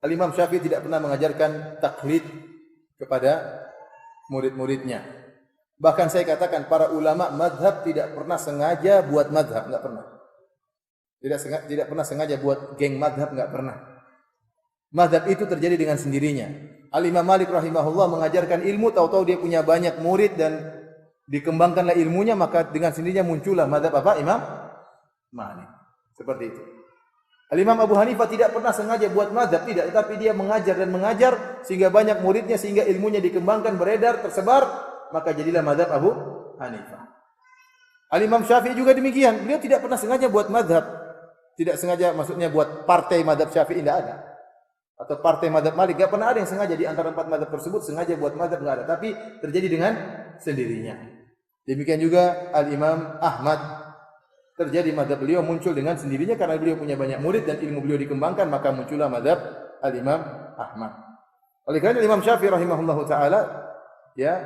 Al-Imam Syafi'i tidak pernah mengajarkan taklid kepada murid-muridnya. Bahkan saya katakan para ulama madhab tidak pernah sengaja buat madhab, enggak pernah. Tidak pernah sengaja buat geng madhab, enggak pernah. Madhab itu terjadi dengan sendirinya. Al-Imam Malik rahimahullah mengajarkan ilmu, tahu-tahu dia punya banyak murid dan dikembangkanlah ilmunya, maka dengan sendirinya muncullah madhab apa? Imam Malik. Seperti itu. Al-Imam Abu Hanifah tidak pernah sengaja buat madhab, tidak. Tetapi dia mengajar dan mengajar sehingga banyak muridnya, sehingga ilmunya dikembangkan, beredar, tersebar, maka jadilah madhab Abu Hanifah. Al-Imam Syafi'i juga demikian. Beliau tidak pernah sengaja buat madhab. Tidak sengaja maksudnya buat partai madhab Syafi'i, tidak ada. Atau partai madhab Malik, tidak pernah ada yang sengaja di antara 4 madhab tersebut sengaja buat madhab, tidak ada. Tapi terjadi dengan sendirinya. Demikian juga Al-Imam Ahmad, terjadi madhab beliau muncul dengan sendirinya karena beliau punya banyak murid dan ilmu beliau dikembangkan, maka muncullah madhab Al-Imam Ahmad. Oleh karena Imam Syafi'i rahimahullahu taala, ya,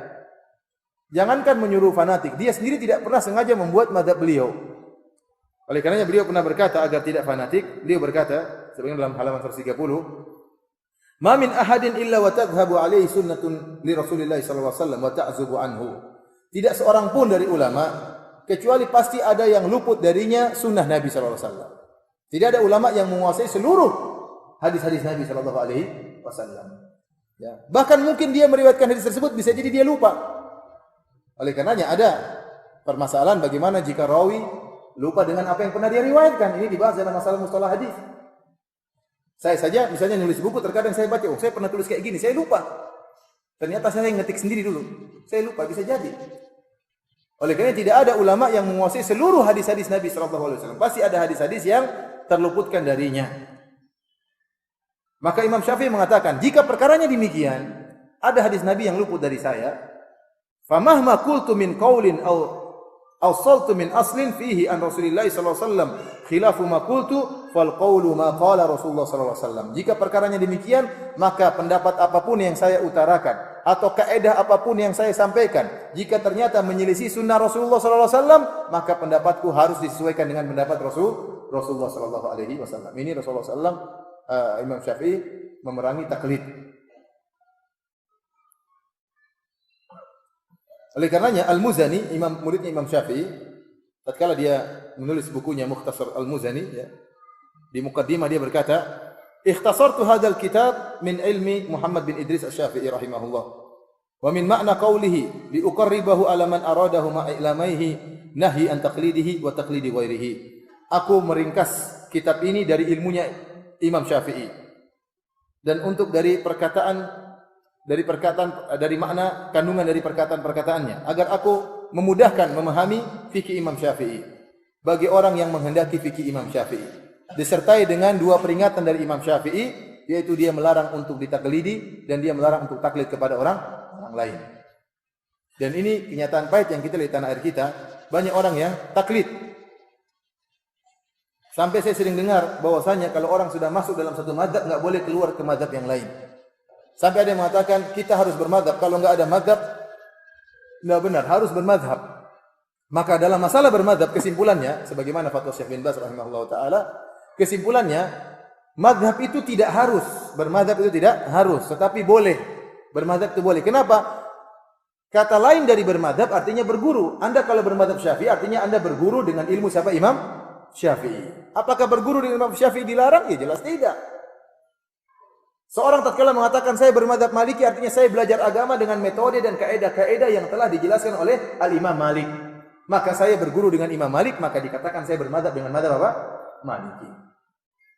jangankan menyuruh fanatik, dia sendiri tidak pernah sengaja membuat madhab beliau. Oleh karenanya beliau pernah berkata agar tidak fanatik, beliau berkata sebagaimana dalam halaman 130, "Ma min ahadin illa wa tadhhabu alaihi sunnatun li Rasulillah sallallahu alaihi wasallam wa ta'zubu anhu." Tidak seorang pun dari ulama kecuali pasti ada yang luput darinya sunnah Nabi sallallahu alaihi wasallam. Tidak ada ulama yang menguasai seluruh hadis-hadis Nabi sallallahu alaihi wasallam. Ya, bahkan mungkin dia meriwayatkan hadis tersebut bisa jadi dia lupa. Oleh karenanya ada permasalahan bagaimana jika rawi lupa dengan apa yang pernah dia riwayatkan. Ini dibahas dalam masalah mustalah hadis. Saya saja misalnya nulis buku, terkadang saya baca, saya pernah tulis kayak gini, saya lupa. Ternyata saya ngetik sendiri dulu. Saya lupa, bisa jadi. Oleh karena tidak ada ulama yang menguasai seluruh hadis-hadis Nabi sallallahu alaihi wasallam. Pasti ada hadis-hadis yang terluputkan darinya. Maka Imam Syafi'i mengatakan, jika perkaranya demikian, ada hadis Nabi yang luput dari saya, famahma qultu min qaulin aw saltu min aslin fihi an Rasulillah sallallahu alaihi wasallam khilafu ma qultu fal qawlu ma qala Rasulullah sallallahu alaihi wasallam. Jika perkaranya demikian, maka pendapat apapun yang saya utarakan atau kaidah apapun yang saya sampaikan, jika ternyata menyelisih sunnah Rasulullah sallallahu alaihi wasallam, maka pendapatku harus disesuaikan dengan pendapat Rasulullah sallallahu alaihi wasallam. Ini Rasulullah sallallahu alaihi wasallam, Imam Syafi'i memerangi taklid. Oleh karenanya Al-Muzani, muridnya Imam Syafi'i, tatkala dia menulis bukunya Mukhtasar Al-Muzani, ya, di muqaddimah dia berkata, "Ikhtasartu hadzal kitab min ilmi Muhammad bin Idris Asy-Syafi'i rahimahullah, wa min ma'na qawlihi li uqarribahu ala man aradahu ma ilamaihi nahi an taqlidihi wa taqlidi ghairihi." Aku meringkas kitab ini dari ilmunya Imam Syafi'i dan untuk dari makna kandungan dari perkataan-perkataannya, agar aku memudahkan memahami fikih Imam Syafi'i bagi orang yang menghendaki fikih Imam Syafi'i, disertai dengan 2 peringatan dari Imam Syafi'i, yaitu dia melarang untuk ditaklidi dan dia melarang untuk taklid kepada orang lain. Dan ini kenyataan pahit yang kita lihat di tanah air kita, banyak orang yang taklid. Sampai saya sering dengar bahwasanya kalau orang sudah masuk dalam satu mazhab enggak boleh keluar ke mazhab yang lain. Sampai ada yang mengatakan kita harus bermadzhab, kalau enggak ada mazhab enggak benar, harus bermadzhab. Maka dalam masalah bermadzhab kesimpulannya sebagaimana fatwa Syekh bin Baz rahimahullahu taala, kesimpulannya mazhab itu tidak harus, bermadzhab itu tidak harus, tetapi boleh. Bermadzhab itu boleh. Kenapa? Kata lain dari bermadzhab artinya berguru. Anda kalau bermadzhab Syafi'i artinya Anda berguru dengan ilmu siapa? Imam Syafi'i. Apakah berguru dengan Imam Syafi'i dilarang? Ya jelas tidak. Seorang tatkala mengatakan saya bermadzhab Maliki artinya saya belajar agama dengan metode dan kaidah-kaidah yang telah dijelaskan oleh Al-Imam Malik. Maka saya berguru dengan Imam Malik, maka dikatakan saya bermadzhab dengan madzhab apa? Maliki.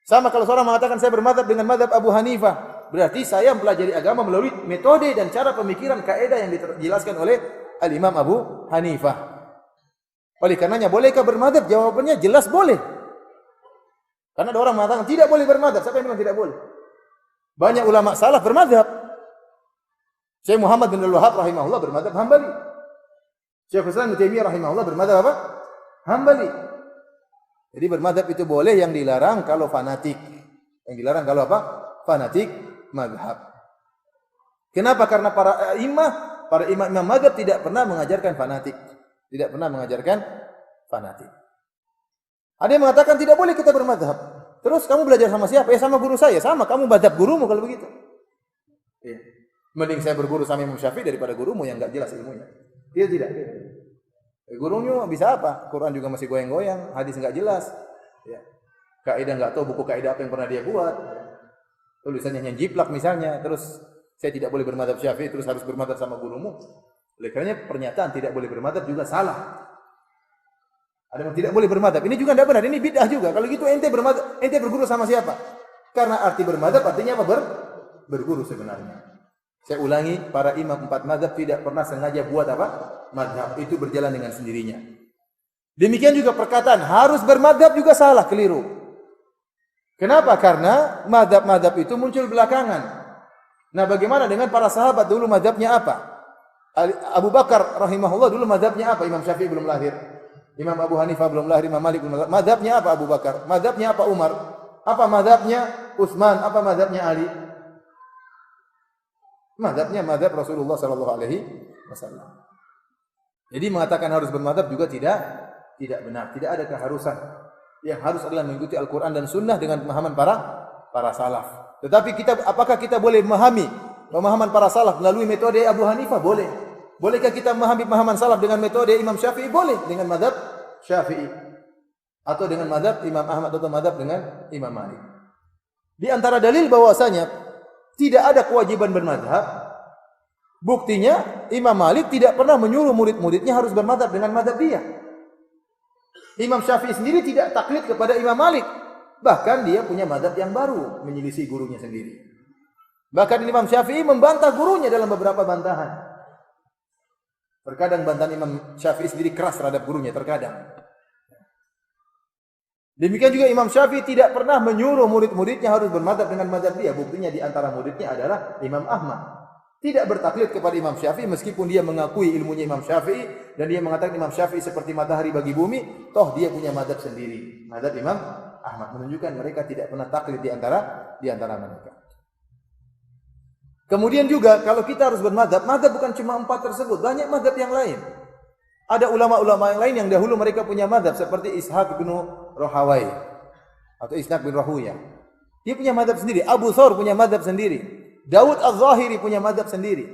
Sama kalau seorang mengatakan saya bermadzhab dengan madzhab Abu Hanifah, berarti saya mempelajari agama melalui metode dan cara pemikiran kaidah yang dijelaskan oleh Al-Imam Abu Hanifah. Oleh karenanya bolehkah bermadzhab? Jawabannya jelas boleh. Karena ada orang mengatakan tidak boleh bermadzhab. Siapa yang bilang tidak boleh? Banyak ulama salaf bermadzhab. Syekh Muhammad bin Al-Wahhab rahimahullah bermadzhab Hambali. Syekh Islam Ibnu Taimiyah rahimahullah bermadzhab apa? Hambali. Jadi bermadzhab itu boleh, yang dilarang kalau fanatik. Yang dilarang kalau apa? Fanatik mazhab. Kenapa? Karena para imam mazhab tidak pernah mengajarkan fanatik. Tidak pernah mengajarkan fanatik. Ada yang mengatakan tidak boleh kita bermadzhab. Terus kamu belajar sama siapa? Ya sama guru saya. Sama, kamu madhab gurumu kalau begitu. Ya. Mending saya berguru sama Imam Syafi'i daripada gurumu yang enggak jelas ilmunya. Dia tidak. Gurunya bisa apa? Quran juga masih goyang-goyang, hadis enggak jelas. Ya. Kaidah enggak tahu buku kaidah apa yang pernah dia buat. Tulisannya yang jiplak misalnya, terus saya tidak boleh bermadhab Syafi'i, terus harus bermadhab sama gurumu. Oleh karenanya pernyataan tidak boleh bermadhab juga salah. Ada yang tidak boleh bermadhab. Ini juga tidak benar. Ini bid'ah juga. Kalau gitu ente bermadhab, ente berguru sama siapa? Karena arti bermadhab artinya apa? Berguru sebenarnya. Saya ulangi, para imam 4 madhab tidak pernah sengaja buat apa? Madhab. Itu berjalan dengan sendirinya. Demikian juga perkataan harus bermadhab juga salah, keliru. Kenapa? Karena madhab-madhab itu muncul belakangan. Nah, bagaimana dengan para sahabat dulu madhabnya apa? Abu Bakar rahimahullah dulu madhabnya apa? Imam Syafi'i belum lahir. Imam Abu Hanifah belum lahir, Imam Malik belum lahir. Madhabnya apa Abu Bakar? Madhabnya apa Umar? Apa madhabnya Utsman? Apa madhabnya Ali? Madhabnya madhab Rasulullah sallallahu alaihi wasallam. Jadi mengatakan harus bermadhab juga tidak benar. Tidak ada keharusan. Yang harus adalah mengikuti Al-Quran dan Sunnah dengan pemahaman para salaf. Tetapi apakah kita boleh memahami pemahaman para salaf melalui metode Abu Hanifah? Boleh. Bolehkah kita memahami pemahaman salaf dengan metode Imam Syafi'i? Boleh, dengan madhab Syafi'i. Atau dengan madhab Imam Ahmad atau madhab dengan Imam Malik. Di antara dalil bahwasanya tidak ada kewajiban bermadhab, buktinya Imam Malik tidak pernah menyuruh murid-muridnya harus bermadhab dengan madhab dia. Imam Syafi'i sendiri tidak taklid kepada Imam Malik. Bahkan dia punya madhab yang baru, menyelisih gurunya sendiri. Bahkan Imam Syafi'i membantah gurunya dalam beberapa bantahan. Terkadang bantahan Imam Syafi'i sendiri keras terhadap gurunya, terkadang. Demikian juga Imam Syafi'i tidak pernah menyuruh murid-muridnya harus bermadhab dengan madhab dia. Buktinya di antara muridnya adalah Imam Ahmad. Tidak bertaklid kepada Imam Syafi'i meskipun dia mengakui ilmunya Imam Syafi'i dan dia mengatakan Imam Syafi'i seperti matahari bagi bumi, toh dia punya madhab sendiri. Madhab Imam Ahmad menunjukkan mereka tidak pernah taklid di antara mereka. Kemudian juga kalau kita harus bermadhab, madhab bukan cuma 4 tersebut, banyak madhab yang lain. Ada ulama-ulama yang lain yang dahulu mereka punya madhab seperti Ishaq bin Rahawai atau Ishaq bin Rahuyah. Dia punya madhab sendiri. Abu Thawr punya madhab sendiri. Daud Az-Zahiri punya madhab sendiri.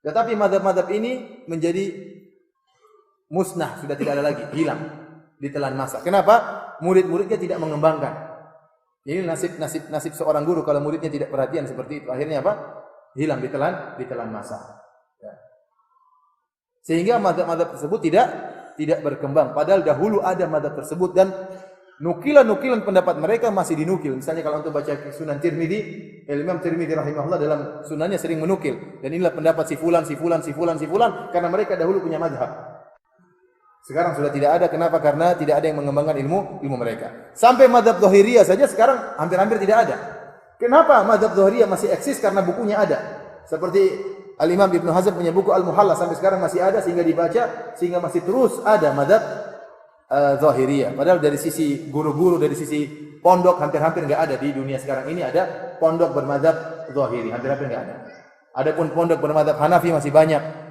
Tetapi madhab-madhab ini menjadi musnah, sudah tidak ada lagi, hilang, ditelan masa. Kenapa? Murid-muridnya tidak mengembangkan. Ini nasib seorang guru kalau muridnya tidak perhatian seperti itu. Akhirnya apa? Hilang, ditelan masa. Ya. Sehingga madhab-madhab tersebut tidak berkembang. Padahal dahulu ada madhab tersebut dan nukilan-nukilan pendapat mereka masih dinukil. Misalnya kalau untuk baca Sunan Tirmidzi, Imam Tirmidzi rahimahullah dalam sunannya sering menukil. Dan inilah pendapat si fulan karena mereka dahulu punya madhab. Sekarang sudah tidak ada. Kenapa? Karena tidak ada yang mengembangkan ilmu mereka. Sampai madhab Zahiriyah saja sekarang hampir-hampir tidak ada. Kenapa madhab Zahiriyah masih eksis? Karena bukunya ada. Seperti Al-Imam Ibnu Hazm punya buku Al-Muhalla sampai sekarang masih ada sehingga dibaca, sehingga masih terus ada madhab Zahiriyah. Padahal dari sisi guru-guru, dari sisi pondok hampir-hampir enggak ada di dunia sekarang ini ada pondok bermadhab Zahiri, hampir-hampir enggak ada. Adapun pondok bermadhab Hanafi masih banyak.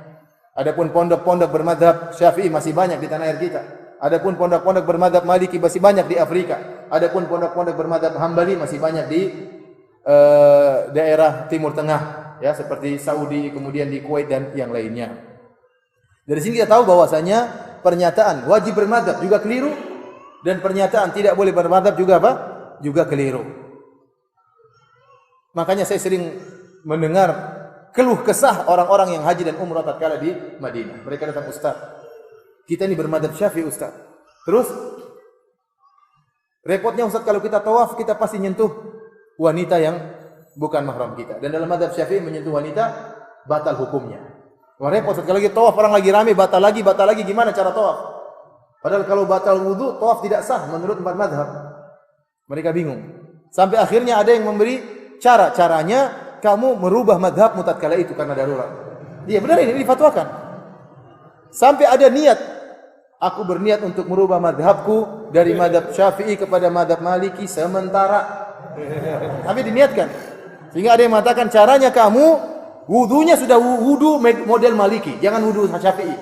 Adapun pondok-pondok bermadhab Syafi'i masih banyak di tanah air kita. Adapun pondok-pondok bermadhab Maliki masih banyak di Afrika. Adapun pondok-pondok bermadhab Hambali masih banyak di daerah Timur Tengah, ya seperti Saudi, kemudian di Kuwait dan yang lainnya. Dari sini kita tahu bahwasanya pernyataan wajib bermadhab juga keliru dan pernyataan tidak boleh bermadhab juga apa? Juga keliru. Makanya saya sering mendengar keluh kesah orang-orang yang haji dan umrah tatkala di Madinah. Mereka datang, Ustaz, kita ini bermadhab Syafi'i Ustaz. Terus repotnya Ustaz, kalau kita tawaf kita pasti nyentuh wanita yang bukan mahram kita. Dan dalam madhab Syafi'i menyentuh wanita batal hukumnya. Wah repot, kalau lagi tawaf orang lagi rame, batal lagi, gimana cara tawaf? Padahal kalau batal wudu, tawaf tidak sah menurut 4 madhab. Mereka bingung. Sampai akhirnya ada yang memberi caranya kamu merubah madhabmu tatkala itu karena darurat. Dia benar ini difatwakan. Sampai ada niat, aku berniat untuk merubah madhabku dari madhab Syafi'i kepada madhab Maliki sementara. Tapi diniatkan. Sehingga ada yang mengatakan caranya kamu wudunya sudah wudu model Maliki, jangan wudu Syafi'i.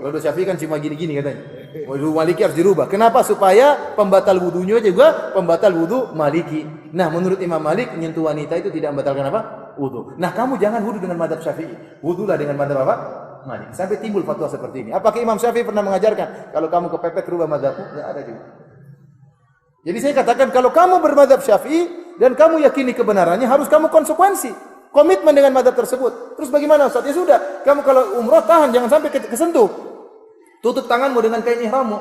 Wudu Syafi'i kan cuma gini-gini katanya. Wudu Maliki harus dirubah. Kenapa? Supaya pembatal wudunya juga pembatal wudu Maliki. Nah, menurut Imam Malik menyentuh wanita itu tidak membatalkan apa? Wudu. Nah, kamu jangan wudu dengan mazhab Syafi'i. Wudulah dengan mazhab apa? Malik. Sampai timbul fatwa seperti ini. Apakah Imam Syafi'i pernah mengajarkan kalau kamu kepepet rubah mazhabmu? Tidak ada juga. Jadi saya katakan kalau kamu bermazhab Syafi'i dan kamu yakini kebenarannya harus kamu konsekuensi. Komitmen dengan mazhab tersebut. Terus bagaimana Ustaz? Ya sudah, kamu kalau umrah tahan jangan sampai kesentuh. Tutup tanganmu dengan kain ihrammu.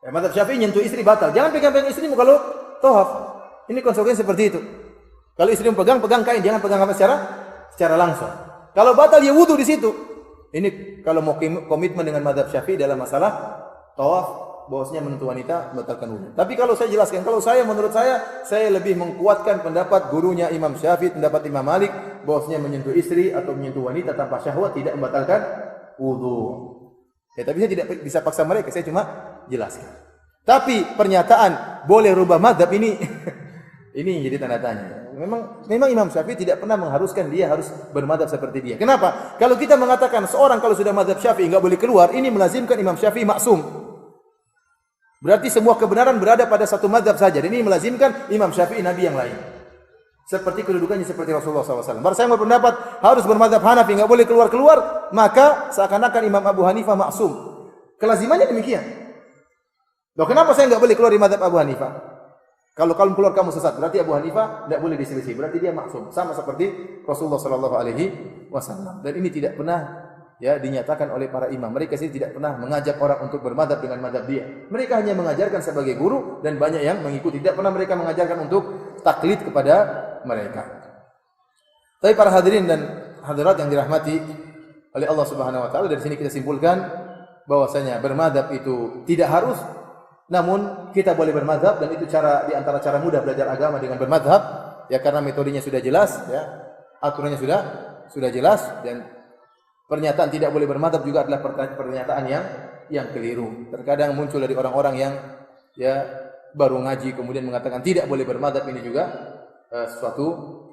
Ya, mazhab Syafi'i nyentuh istri batal. Jangan pegang-pegang istrimu kalau tawaf. Ini konsekuensi seperti itu. Kalau istrimu pegang kain, jangan pegang apa secara langsung. Kalau batal ya wudu di situ. Ini kalau mau komitmen dengan mazhab Syafi'i dalam masalah tawaf, bahwasanya menyentuh wanita membatalkan wudu. Tapi kalau saya jelaskan, menurut saya lebih menguatkan pendapat gurunya Imam Syafi'i, pendapat Imam Malik, bahwasanya menyentuh istri atau menyentuh wanita tanpa syahwat tidak membatalkan wudu. Ya, tapi saya tidak bisa paksa mereka, saya cuma jelaskan. Tapi pernyataan boleh rubah mazhab ini ini jadi tanda tanya. Memang Imam Syafi'i tidak pernah mengharuskan dia harus bermadzhab seperti dia. Kenapa? Kalau kita mengatakan seorang kalau sudah mazhab Syafi'i enggak boleh keluar, ini melazimkan Imam Syafi'i maksum. Berarti semua kebenaran berada pada satu mazhab saja. Dan ini melazimkan Imam Syafi'i nabi yang lain. Seperti kedudukannya seperti Rasulullah SAW. Baru saya berpendapat harus bermadzhab Hanafi, enggak boleh keluar-keluar, maka seakan-akan Imam Abu Hanifah maksum. Kelazimannya demikian. Loh, kenapa saya enggak boleh keluar di mazhab Abu Hanifah? Kalau kamu keluar kamu sesat, berarti Abu Hanifah enggak boleh diselisih, berarti dia maksum. Sama seperti Rasulullah SAW. Dan ini tidak pernah dinyatakan oleh para imam. Mereka sendiri tidak pernah mengajak orang untuk bermadzhab dengan mazhab dia. Mereka hanya mengajarkan sebagai guru dan banyak yang mengikuti. Tidak pernah mereka mengajarkan untuk taklid kepada mereka. Tapi para hadirin dan hadirat yang dirahmati oleh Allah Subhanahu wa taala, dari sini kita simpulkan bahwasanya bermadzhab itu tidak harus, namun kita boleh bermadzhab, dan itu di antara cara mudah belajar agama dengan bermadzhab, ya karena metodenya sudah jelas, ya. Aturannya sudah jelas, dan pernyataan tidak boleh bermadzhab juga adalah pernyataan yang keliru. Terkadang muncul dari orang-orang yang baru ngaji kemudian mengatakan tidak boleh bermadzhab, ini juga suatu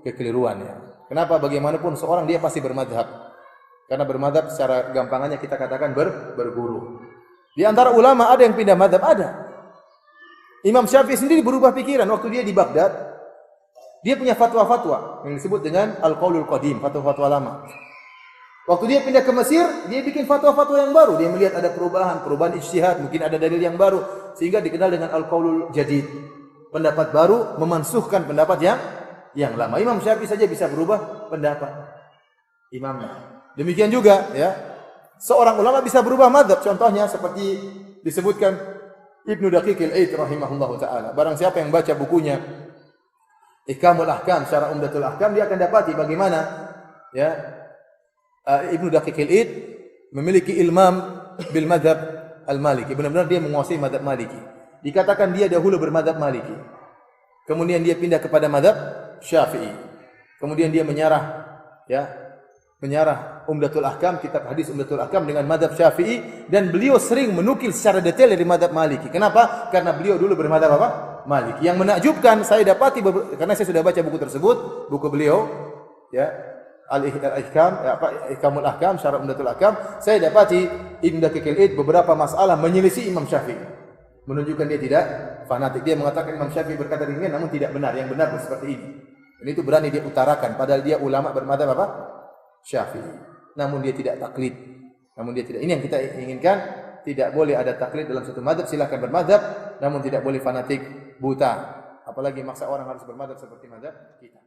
kekeliruan, ya. Kenapa? Bagaimanapun seorang dia pasti bermadzhab. Karena bermadzhab secara gampangannya kita katakan berguru. Di antara ulama ada yang pindah madzhab, ada. Imam Syafi'i sendiri berubah pikiran waktu dia di Baghdad. Dia punya fatwa-fatwa yang disebut dengan Al-Qaulul Qadim, fatwa-fatwa lama. Waktu dia pindah ke Mesir, dia bikin fatwa-fatwa yang baru. Dia melihat ada perubahan ijtihad, mungkin ada dalil yang baru, sehingga dikenal dengan Al-Qaulul Jadid. Pendapat baru memansuhkan pendapat yang lama. Imam Syafi'i saja bisa berubah pendapat imamnya. Demikian juga, ya, seorang ulama bisa berubah mazhab. Contohnya seperti disebutkan Ibnu Daqiqil Aid rahimahullahu taala. Barang siapa yang baca bukunya Ihkamul Ahkam, Syarah Umdatul Ahkam, dia akan dapati bagaimana Ibnu Daqiqil Aid memiliki ilmam bil mazhab al-Maliki. Benar-benar dia menguasai mazhab Maliki. Dikatakan dia dahulu bermadzhab Maliki. Kemudian dia pindah kepada mazhab Syafi'i. Kemudian dia menyarah Umdatul Ahkam, kitab hadis Umdatul Ahkam dengan mazhab Syafi'i, dan beliau sering menukil secara detail dari mazhab Maliki. Kenapa? Karena beliau dulu bermadzhab apa? Maliki. Yang menakjubkan saya dapati, karena saya sudah baca buku tersebut, buku beliau, Ihkamul Ahkam, Syarah Umdatul Ahkam, saya dapati Ibnu Daqiqil Aid beberapa masalah menyelisih Imam Syafi'i. Menunjukkan dia tidak fanatik. Dia mengatakan Imam Syafi'i berkata demikian, namun tidak benar. Yang benar seperti ini. Dan itu berani dia utarakan. Padahal dia ulama bermadzhab apa? Syafi'i. Namun dia tidak taklid. Ini yang kita inginkan. Tidak boleh ada taklid dalam satu mazhab. Silakan bermadzhab, namun tidak boleh fanatik buta. Apalagi maksa orang harus bermadzhab seperti mazhab kita.